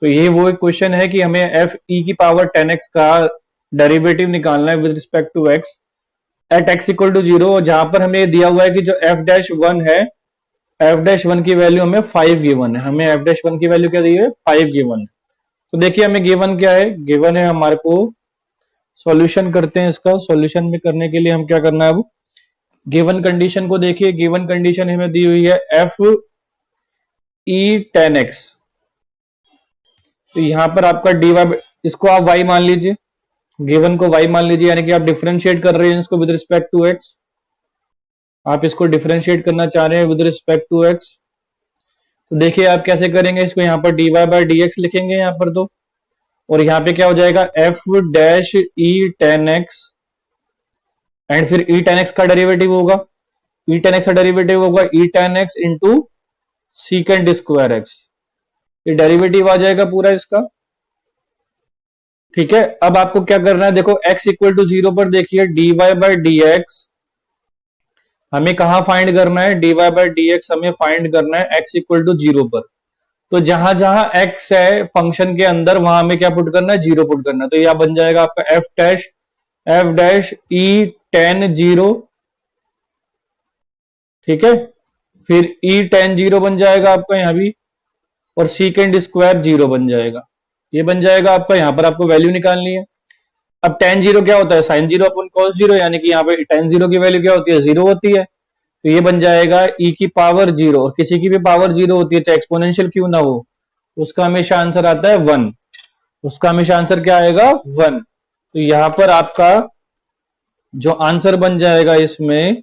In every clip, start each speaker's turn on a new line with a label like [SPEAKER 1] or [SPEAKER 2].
[SPEAKER 1] तो ये वो एक क्वेश्चन है कि हमें एफ ई की पावर 10x का डेरिवेटिव निकालना है with respect to x at x equal to 0, जहां पर हमें दिया हुआ है कि जो f डैश 1 है, f डैश 1 की वैल्यू हमें 5 गिवन है। हमें f डैश 1 की वैल्यू क्या दी है? 5 गिवन है। तो देखिए हमें गिवन क्या है? गिवन है हमारे को, सॉल्यूशन करते हैं इसका। सॉल्यूशन में करने के लिए हम क्या करना है? अब गिवन कंडीशन को देखिए। गिवन कंडीशन हमें दी हुई है एफ ई 10x। तो यहां पर आपका डी वाई, इसको आप y मान लीजिए, गिवन को y मान लीजिए, यानी कि आप डिफरेंशिएट कर रहे हैं इसको विद रिस्पेक्ट टू x। आप इसको डिफरेंशिएट करना चाह रहे हैं विद रिस्पेक्ट टू x। तो देखिए आप कैसे करेंगे इसको, यहाँ पर dy बाय dx लिखेंगे यहाँ पर तो, और यहाँ पे क्या हो जाएगा? f dash e 10x and फिर e 10x का डेरिवेटिव होगा, e 10x का डेरिवेटिव होगा e 10x into secant square x। ये डेरिवेटिव आ जाएगा पूरा इसका। ठीक है, अब आपको क्या करना है? देखो x इक्वल टू 0 पर देखिए dy बाय dx हमें कहां फाइंड करना है? dy बाय dx हमें फाइंड करना है x इक्वल टू 0 पर। तो जहां जहां x है फंक्शन के अंदर, वहां हमें क्या पुट करना है? 0 पुट करना है। तो यह बन जाएगा आपका f डैश e 10 0। ठीक है, फिर e 10 0 बन जाएगा आपका यहां भी, और सीकेंड स्क्वायर 0 बन जाएगा। ये बन जाएगा आपका, यहां पर आपको वैल्यू निकालनी है। अब tan 0 क्या होता है? sin 0 अपन cos 0, यानी कि यहाँ पे tan 0 की वैल्यू क्या होती है? 0 होती है। तो ये बन जाएगा e की पावर 0, और किसी की भी पावर 0 होती है चाहे एक्सपोनेंशियल क्यों ना हो, उसका हमेशा आंसर आता है 1। उसका हमेशा आंसर क्या आएगा? 1। तो यहां पर आपका जो आंसर बन जाएगा इसमें,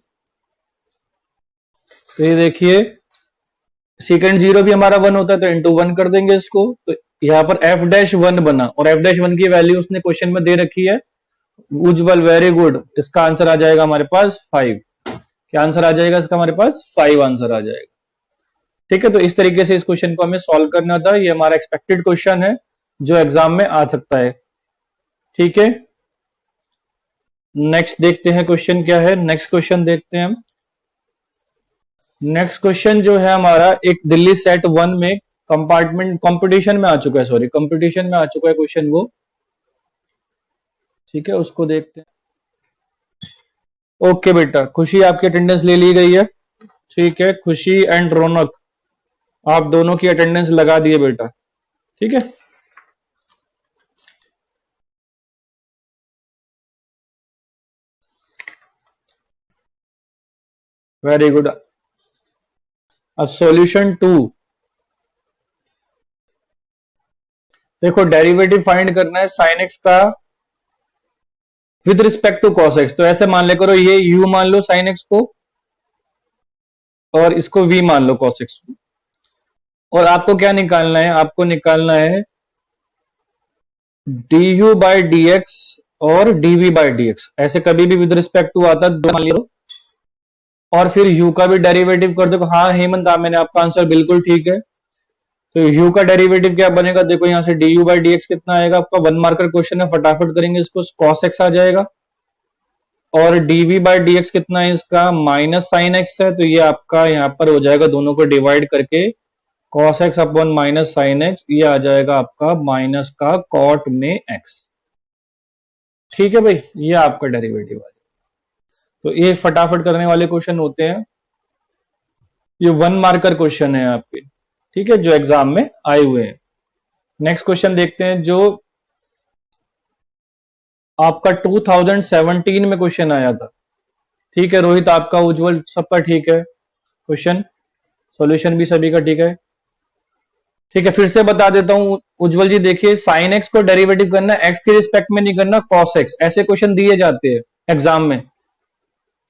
[SPEAKER 1] तो ये देखिए सेकेंड 0 भी हमारा 1 होता है, तो इंटू 1 कर देंगे इसको। तो यहाँ पर f डैश 1 बना, और f डैश 1 की वैल्यू उसने क्वेश्चन में दे रखी है। उज्जवल, वेरी गुड। इसका आंसर आ जाएगा हमारे पास 5। क्या आंसर आ जाएगा इसका? हमारे पास 5 आंसर आ जाएगा। ठीक है, तो इस तरीके से इस क्वेश्चन को हमें सॉल्व करना था। ये हमारा एक्सपेक्टेड क्वेश्चन है जो एग्जाम में आ सकता है। ठीक है, नेक्स्ट देखते हैं क्वेश्चन क्या है। नेक्स्ट क्वेश्चन देखते हैं हम। नेक्स्ट क्वेश्चन जो है हमारा, एक दिल्ली सेट 1 में कंपार्टमेंट कंपटीशन में आ चुका है, सॉरी कंपटीशन में आ चुका है क्वेश्चन वो। ठीक है, उसको देखते हैं। ओके बेटा, खुशी आपकी अटेंडेंस ले ली गई है। ठीक है, खुशी एंड रौनक आप दोनों की अटेंडेंस लगा दिए बेटा। ठीक है, वेरी गुड। अब सॉल्यूशन 2, देखो डेरिवेटिव फाइंड करना है साइन एक्स का with respect to cos x. तो ऐसे मान ले करो, ये u मान लो साइन एक्स को, और इसको v मान लो कॉस एक्स को। और आपको क्या निकालना है? आपको निकालना है du बाय dx और dv बाय dx। ऐसे कभी भी विद रिस्पेक्ट टू आता है, मान लो, और फिर u का भी डेरिवेटिव कर दो। हाँ हेमंत, मैंने आपका आंसर बिल्कुल ठीक है। तो u का डेरिवेटिव क्या बनेगा? देखो यहां से du बाई dx कितना आएगा आपका? 1 मार्कर क्वेश्चन है, फटाफट करेंगे इसको। cos x आ जाएगा, और dv बाई dx कितना है इसका? माइनस साइन x है। तो ये आपका यहां पर हो जाएगा, दोनों को डिवाइड करके cos x upon minus sine x, ये आ जाएगा आपका माइनस का cot में x। ठीक है भाई, ये आपका डेरिवेटिव आ जाएगा। तो ये फटाफट करने वाले क्वेश्चन होते हैं, ये 1 मार्कर क्वेश्चन है आपके। ठीक है, जो एग्जाम में आए हुए हैं। नेक्स्ट क्वेश्चन देखते हैं, जो आपका 2017 में क्वेश्चन आया था। ठीक है रोहित, आपका, उज्जवल, सबका ठीक है क्वेश्चन, सॉल्यूशन भी सभी का ठीक है। ठीक है, फिर से बता देता हूं उज्जवल जी, देखिए साइन एक्स को डेरिवेटिव करना एक्स के रिस्पेक्ट में नहीं करना, कॉस एक्स। ऐसे क्वेश्चन दिए जाते हैं एग्जाम में।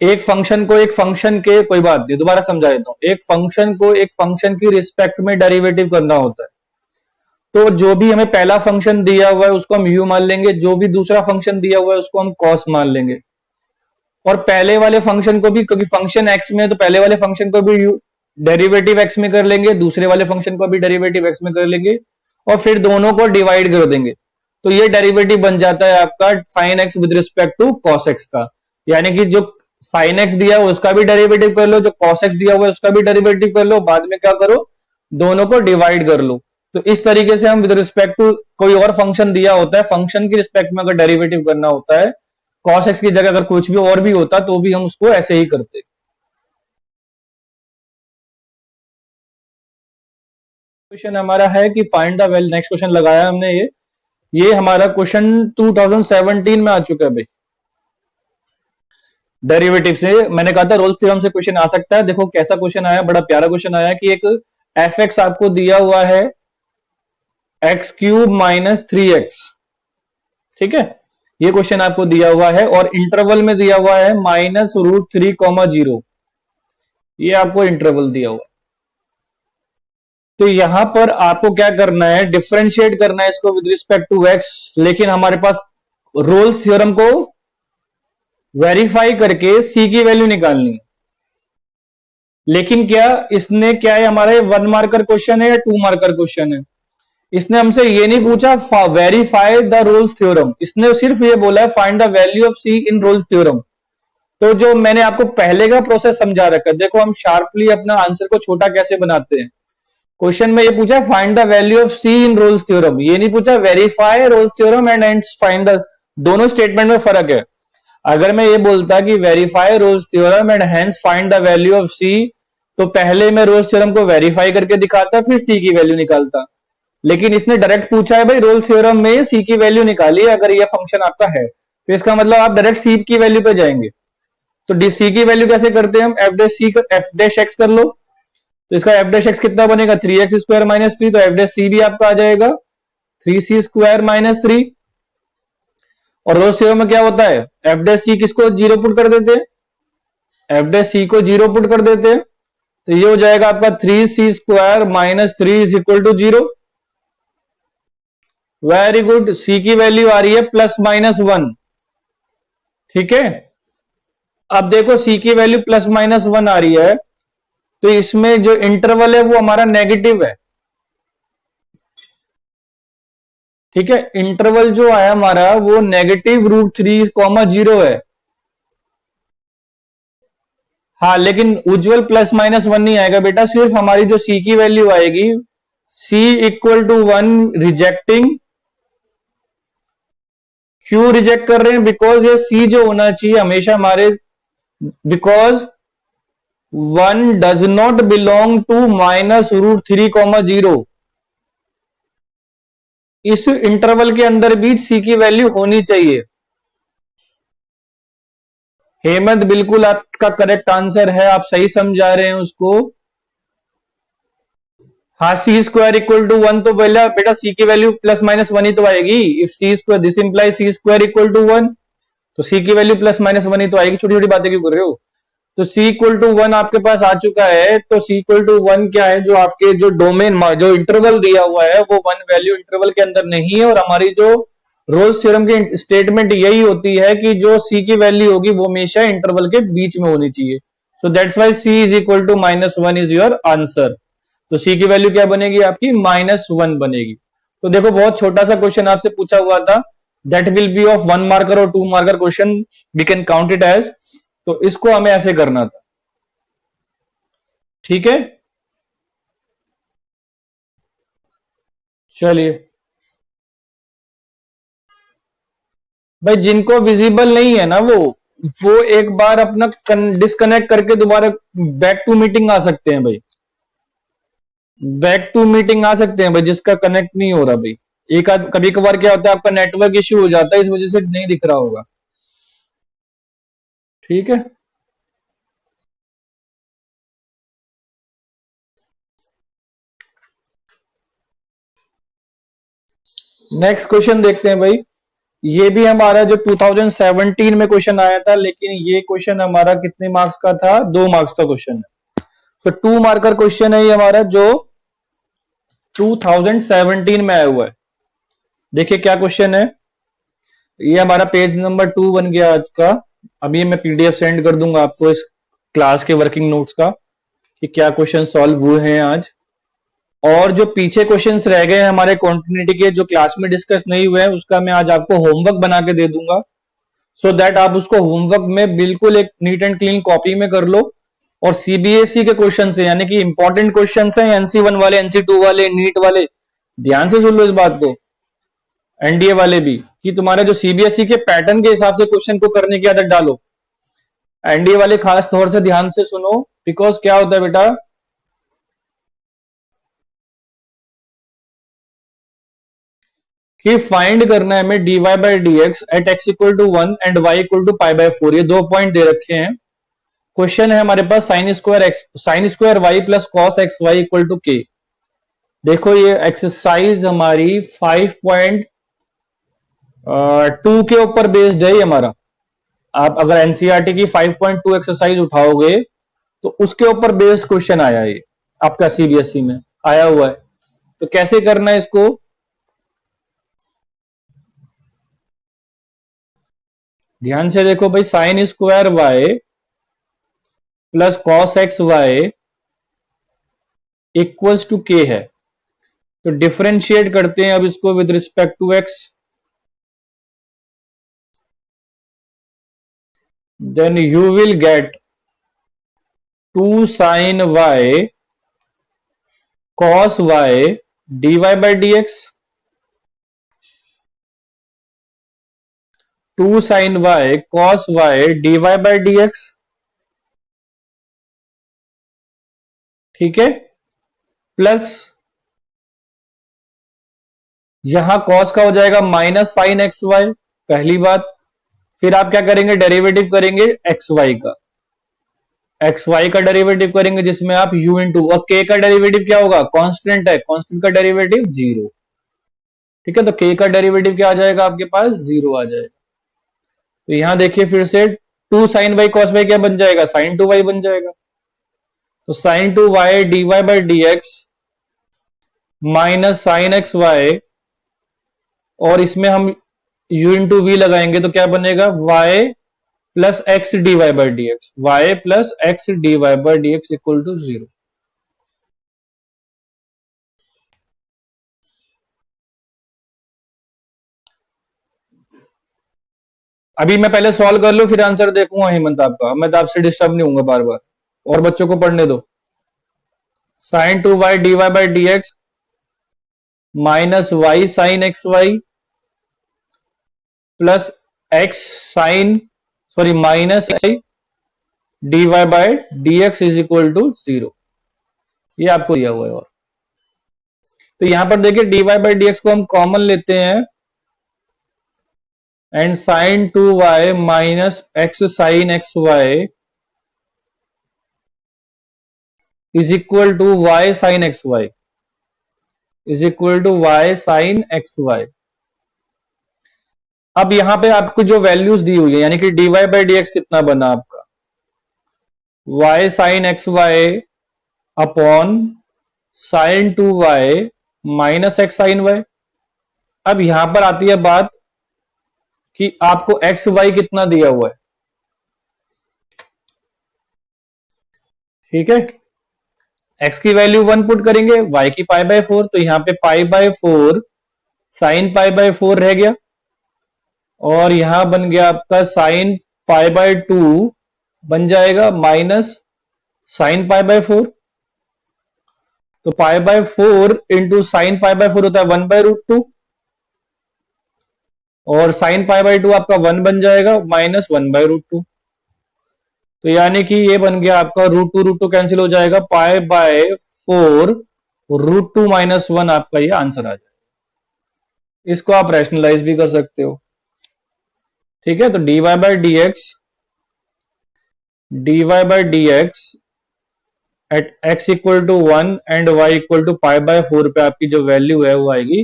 [SPEAKER 1] एक फंक्शन को एक फंक्शन के, कोई बात नहीं, दोबारा समझा देता हूं, एक फंक्शन को एक फंक्शन की रिस्पेक्ट में डेरिवेटिव करना होता है। तो जो भी हमें पहला फंक्शन दिया हुआ है उसको हम u मान लेंगे, जो भी दूसरा फंक्शन दिया हुआ है उसको हम cos मान लेंगे। और पहले वाले फंक्शन को भी, क्योंकि फंक्शन x में है तो पहले वाले फंक्शन को भी डेरिवेटिव x में कर लेंगे, दूसरे वाले फंक्शन को भी डेरिवेटिव x में कर लेंगे, और फिर दोनों को डिवाइड कर देंगे। तो ये डेरिवेटिव बन जाता है आपका sine x with respect to cos x का। यानी कि जो साइन x दिया हुआ उसका भी डेरिवेटिव कर लो, जो cos x दिया हुआ है उसका भी डेरिवेटिव कर लो, बाद में क्या करो, दोनों को डिवाइड कर लो। तो इस तरीके से हम विद रिस्पेक्ट टू कोई और फंक्शन दिया होता है, फंक्शन की रिस्पेक्ट में अगर डेरिवेटिव करना होता है, cos x की जगह अगर कुछ भी और भी होता तो भी हम उसको ऐसे ही करते। क्वेश्चन हमारा है कि find the value, next question लगाया हमने ये हमारा क्वेश्चन 2017 में आ चुका है भाई। डेरिवेटिव से मैंने कहा था रोल्स थ्योरम से क्वेश्चन आ सकता है। देखो कैसा क्वेश्चन आया, बड़ा प्यारा क्वेश्चन आया कि एक एफ एक्स आपको दिया हुआ है एक्स क्यूब माइनस 3x, ठीक है, ये क्वेश्चन आपको दिया हुआ है और इंटरवल में दिया हुआ है -√3,0, ये आपको इंटरवल दिया हुआ है। तो यहां पर आपको क्या करना है, डिफरेंशिएट करना है इसको विद रिस्पेक्ट टू x, लेकिन हमारे पास रोल्स थ्योरम को वेरीफाई करके c की वैल्यू निकालनी है। लेकिन क्या इसने, क्या है हमारा 1 मार्कर क्वेश्चन है या 2 मार्कर क्वेश्चन है? इसने हमसे ये नहीं पूछा वेरीफाई द रोल्स थ्योरम, इसने सिर्फ ये बोला है find the value of c in Rolle's theorem. तो जो मैंने आपको पहले का प्रोसेस समझा रखा है, देखो हम शार्पली अपना आंसर को छोटा कैसे बनाते हैं। क्वेश्चन में ये पूछा find the value of c in Rolle's theorem, ये नहीं पूछा verify Rolle's theorem and find the, दोनों स्टेटमेंट में फर्क है। अगर मैं ये बोलता कि verify Rolle's theorem and hence find the value of c, तो पहले मैं रोल्स थ्योरम को वेरीफाई करके दिखाता, फिर c की वैल्यू निकालता। लेकिन इसने डायरेक्ट पूछा है भाई रोल्स थ्योरम में c की वैल्यू निकालिए, अगर ये फंक्शन आपका है तो इसका मतलब आप डायरेक्ट c की वैल्यू पे जाएंगे। तो c की वैल्यू कैसे करते हैं हम, f डैश x कर लो, तो इसका f डैश x कितना बनेगा 3x स्क्वायर माइनस 3, तो f डैश c भी आपका आ जाएगा 3c स्क्वायर माइनस 3। और रोल्स थ्योरम में क्या होता है, f डैश c किसको जीरो पुट कर देते हैं, f डैश c को जीरो पुट कर देते हैं, तो ये हो जाएगा आपका 3c square minus 3 is equal to 0। Very good, c की वैल्यू आ रही है +-1, ठीक है। अब देखो c की वैल्यू +-1 आ रही है, तो इसमें जो इंटरवल है वो हमारा नेगेटिव है, ठीक है। इंटरवल जो है हमारा वो -√3,0 है। हाँ, लेकिन उज्जवल +-1 नहीं आएगा बेटा, सिर्फ हमारी जो c की वैल्यू आएगी c इक्वल टू 1 रिजेक्टिंग। क्यों रिजेक्ट कर रहे हैं, बिकॉज ये c जो होना चाहिए हमेशा हमारे, because 1 does not belong to -√3,0, इस इंटरवल के अंदर भी c की वैल्यू होनी चाहिए। हेमंत बिल्कुल आपका करेक्ट आंसर है, आप सही समझा रहे हैं उसको। हाँ, c स्क्वायर इक्वल टू 1, तो पहले बेटा c की वैल्यू +-1 ही तो आएगी। If c square, this imply c square equal to 1, तो c की वैल्यू +-1 ही तो आएगी। छोटी छोटी बातें क्यों कर रहे हो। तो c इक्वल टू 1 आपके पास आ चुका है, तो c इक्वल टू 1 क्या है, जो आपके जो डोमेन, जो इंटरवल दिया हुआ है वो 1 वैल्यू इंटरवल के अंदर नहीं है। और हमारी जो रोल्स थ्योरम की स्टेटमेंट यही होती है कि जो c की वैल्यू होगी वो हमेशा इंटरवल के बीच में होनी चाहिए। So that's why c is equal to -1 is your answer. तो c की वैल्यू क्या बनेगी आपकी, -1 बनेगी। तो देखो बहुत छोटा सा क्वेश्चन आपसे पूछा हुआ था, that will be of 1 marker और 2 marker question, we can count it as. तो इसको हमें ऐसे करना था, ठीक है। चलिए भाई, जिनको विजिबल नहीं है ना वो एक बार अपना डिस्कनेक्ट करके दोबारा बैक टू मीटिंग आ सकते हैं भाई, बैक टू मीटिंग आ सकते हैं भाई, जिसका कनेक्ट नहीं हो रहा भाई। एक आध कभी कभार क्या होता है आपका नेटवर्क इश्यू हो जाता है, इस वजह से नहीं दिख रहा होगा, ठीक है। नेक्स्ट क्वेश्चन देखते हैं भाई। ये भी हमारा जो 2017 में क्वेश्चन आया था, लेकिन ये क्वेश्चन हमारा कितने मार्क्स का था, 2 मार्क्स का क्वेश्चन है। तो 2 मार्कर क्वेश्चन है ये हमारा, जो 2017 में आया हुआ है। देखिए क्या क्वेश्चन है, ये हमारा पेज नंबर 2 बन गया आज का। अभी मैं पीडीएफ सेंड कर दूंगा आपको इस क्लास के वर्किंग नोट्स का, कि क्या क्वेश्चन सॉल्व हुए हैं आज। और जो पीछे क्वेश्चंस रह गए हैं हमारे कंटिन्यूटी के, जो क्लास में डिस्कस नहीं हुए हैं, उसका मैं आज आपको होमवर्क बना के दे दूंगा, सो दैट आप उसको होमवर्क में बिल्कुल एक नीट एंड क्लीन कॉपी में कर लो। और सीबीएसई के क्वेश्चन है, यानी कि इंपॉर्टेंट क्वेश्चन है, NC1 वाले, NC2 वाले, नीट वाले, ध्यान से सुन लो इस बात को, एनडीए वाले भी, कि तुम्हारे जो सीबीएसई के पैटर्न के हिसाब से क्वेश्चन को करने की आदत डालो। एनडीए वाले खास तौर से ध्यान से सुनो, बिकॉज क्या होता है बेटा, कि फाइंड करना है हमें dy by d x at x equal to 1 and y equal to pi by 4। ये 2 पॉइंट दे रखे हैं। क्वेश्चन है हमारे पास sine square y plus cos x y equal to k. देखो ये एक्सरसाइज हमारी 5.2 के ऊपर बेस्ड है। हमारा आप अगर एनसीईआरटी की 5.2 एक्सरसाइज उठाओगे तो उसके ऊपर बेस्ड क्वेश्चन आया है, आपका सीबीएसई में आया हुआ है। तो कैसे करना है इसको, ध्यान से देखो भाई, sine square y plus cos x y equals to के है। तो डिफरेंशिएट करते हैं अब इसको with respect to x. Then you will get 2 sine y cos y dy by d x, 2 sine y cos y dy by d x. ठीक है, plus यहां कॉस का हो जाएगा माइनस साइन एक्स वाई, पहली बात। फिर आप क्या करेंगे, डेरिवेटिव करेंगे एक्स वाई का, एक्स वाई का डेरिवेटिव करेंगे जिसमें आप u इंटू, और k का डेरिवेटिव क्या होगा, कांस्टेंट है, कांस्टेंट का डेरिवेटिव 0। ठीक है, तो k का डेरिवेटिव क्या आ जाएगा आपके पास, 0 आ जाएगा। तो यहां देखिए फिर से 2 साइन वाई कॉस वाई क्या बन जाएगा, साइन 2 वाई बन जाएगा। तो sine 2 y d y by d x minus sine x y, और इसमें हम u इंटू वी लगाएंगे तो क्या बनेगा, y plus x d y by d x, y plus x d y by d x equal to 0। अभी मैं पहले सॉल्व कर लूं फिर आंसर देखूंगा हेमंत आपका, मैं तो आपसे डिस्टर्ब नहीं होऊंगा बार बार, और बच्चों को पढ़ने दो। Sine 2 y d y by d x minus y sine x y plus x sine, sorry minus d y by d x is equal to 0। ये आपको दिया हुआ है। और तो यहां पर देखिए d y by d x को हम कॉमन लेते हैं, and sine 2 y minus x sine x y is equal to y sine x y, is equal to y sine x y. अब यहां पे आपको जो वैल्यूज दी हुई है, यानी कि d y by d x कितना बना आपका, y sine x y upon sine 2 y minus x sine y. अब यहां पर आती है बात कि आपको एक्स वाई कितना दिया हुआ है। ठीक है, एक्स की वैल्यू 1 पुट करेंगे, वाई की पाई बाय 4, तो यहां पे पाई बाय 4 साइन पाई बाय 4 रह गया, और यहां बन गया आपका साइन पाई बाय 2 बन जाएगा माइनस साइन पाई बाय 4। तो पाई by 4 into sine pi by 4 होता है 1 बाय रूट 2, और साइन पाई बाय 2 आपका 1 बन जाएगा माइनस 1 बाय रूट 2। तो यानी कि ये बन गया आपका रूट टू कैंसिल हो जाएगा, पाई बाय 4 रूट 2 माइनस 1 आपका ये आंसर आ जाएगा। इसको आप रैशनलाइज भी कर सकते हो। ठीक है, तो d y by d x at x equal to 1 and y equal to pi by 4 पे आपकी जो वैल्यू है वो आएगी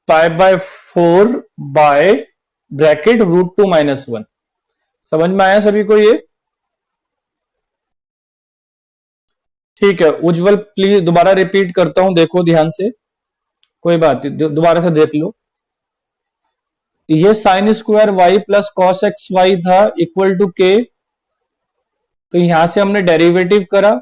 [SPEAKER 1] pi by 4 by bracket root 2 minus 1। समझ में आया सभी को ये? ठीक है, उज्जवल प्लीज दोबारा रिपीट करता हूं, देखो ध्यान से, कोई बात नहीं, दोबारा से देख लो। ये sine square y plus cos x y था इक्वल टू के, तो यहां से हमने डेरिवेटिव करा,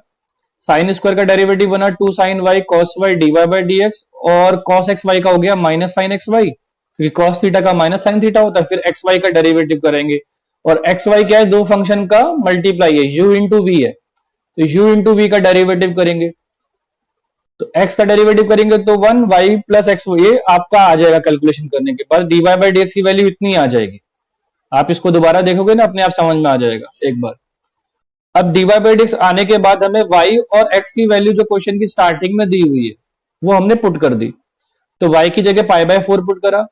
[SPEAKER 1] साइन स्क्वायर का डेरिवेटिव बना 2 sine y cos y d y by d x, और कॉस एक्स वाई का हो गया माइनस साइन एक्स वाई, क्योंकि कॉस थीटा का माइनस साइन थीटा होता है। फिर एक्स वाई का डेरिवेटिव करेंगे, और एक्स वाई क्या है, दो फंक्शन का मल्टीप्लाई है, u इंटू वी है, तो u इंटू वी का डेरिवेटिव करेंगे। तो x का डेरिवेटिव करेंगे तो 1 y प्लस एक्स, ये आपका आ जाएगा कैलकुलेशन करने के बाद, dy बाई डी एक्स की वैल्यू इतनी आ जाएगी। आप इसको दोबारा देखोगे ना, अपने आप समझ में आ जाएगा एक बार। अब dy बाई डी एक्स आने के बाद हमें y और x की वैल्यू जो क्वेश्चन की स्टार्टिंग में दी हुई है वो हमने पुट कर दी। तो y की जगह पाई बाय 4 पुट करा,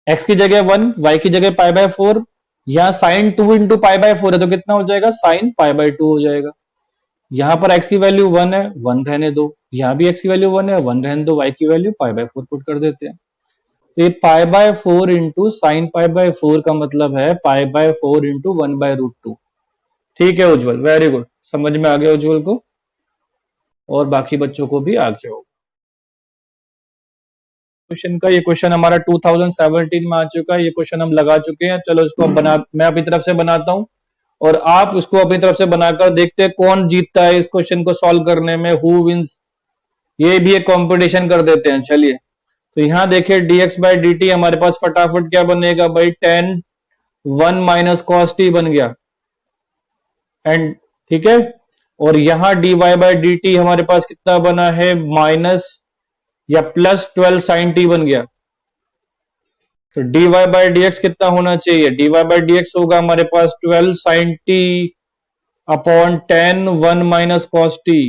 [SPEAKER 1] x की जगह 1, y की जगह पाई बाय 4, यहां साइन 2 इंटू पाई बाय 4 है तो कितना हो जाएगा, साइन पाई बाय 2 हो जाएगा। यहां पर x की वैल्यू 1 है, 1 रहने दो, यहां भी x की वैल्यू 1 है, 1 रहने दो, y की वैल्यू पाई बाय 4 पुट कर देते हैं। तो ये पाई by 4 into sine pi by 4 का मतलब है पाई बाय 4 इंटू 1/√2। ठीक है उज्जवल, वेरी गुड, समझ में आ गया उज्जवल को, और बाकी बच्चों को भी आ गया होगा क्वेश्चन का। ये क्वेश्चन हमारा 2017 में आ चुका है, ये क्वेश्चन हम लगा चुके हैं। चलो इसको बना, मैं अपनी तरफ से बनाता हूं और आप उसको अपनी तरफ से बनाकर देखते हैं कौन जीतता है इस क्वेश्चन को सॉल्व करने में, हु विंस। ये भी एक कंपटीशन कर देते हैं। चलिए, तो यहां देखिए dx बाई डी टी हमारे पास फटाफट क्या बनेगा भाई, 10 1 माइनस कॉस टी बन गया, एंड ठीक है। और यहां dy बाई डी टी हमारे पास कितना बना है, माइनस या प्लस 12 साइन टी बन गया। तो dy बाई डी एक्स कितना होना चाहिए, dy बाई डी एक्स होगा हमारे पास 12 sine t upon 10 1 minus cos t.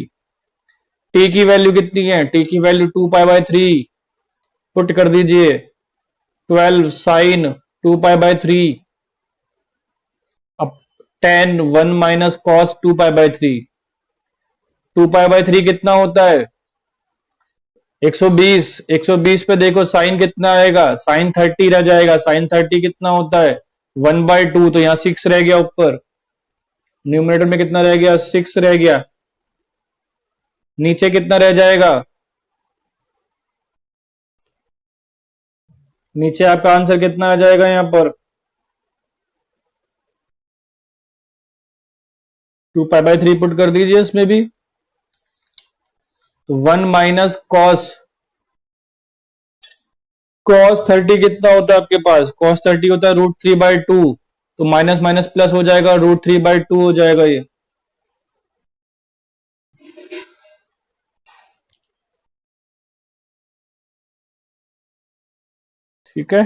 [SPEAKER 1] T की वैल्यू कितनी है, टी की वैल्यू 2 पाई बाय 3, पुट कर दीजिए 12 साइन 2 पाई बाय 3 अब 10 1 minus cos 2 pi by 3। 2 pi by 3 कितना होता है, 120। 120 पे देखो साइन कितना आएगा, साइन 30 रह जाएगा। साइन 30 कितना होता है, 1/2, तो यहां 6 रह गया ऊपर, न्यूमरेटर में कितना रह गया, 6 रह गया। नीचे कितना रह जाएगा, नीचे आपका आंसर कितना आ जाएगा, यहां पर 2 पाई बाय 3 पुट कर दीजिए इसमें भी। तो 1 माइनस कॉस, कॉस 30 कितना होता है आपके पास, कॉस 30 होता है √3/2, तो माइनस माइनस प्लस हो जाएगा, √3/2 हो जाएगा ये। ठीक है।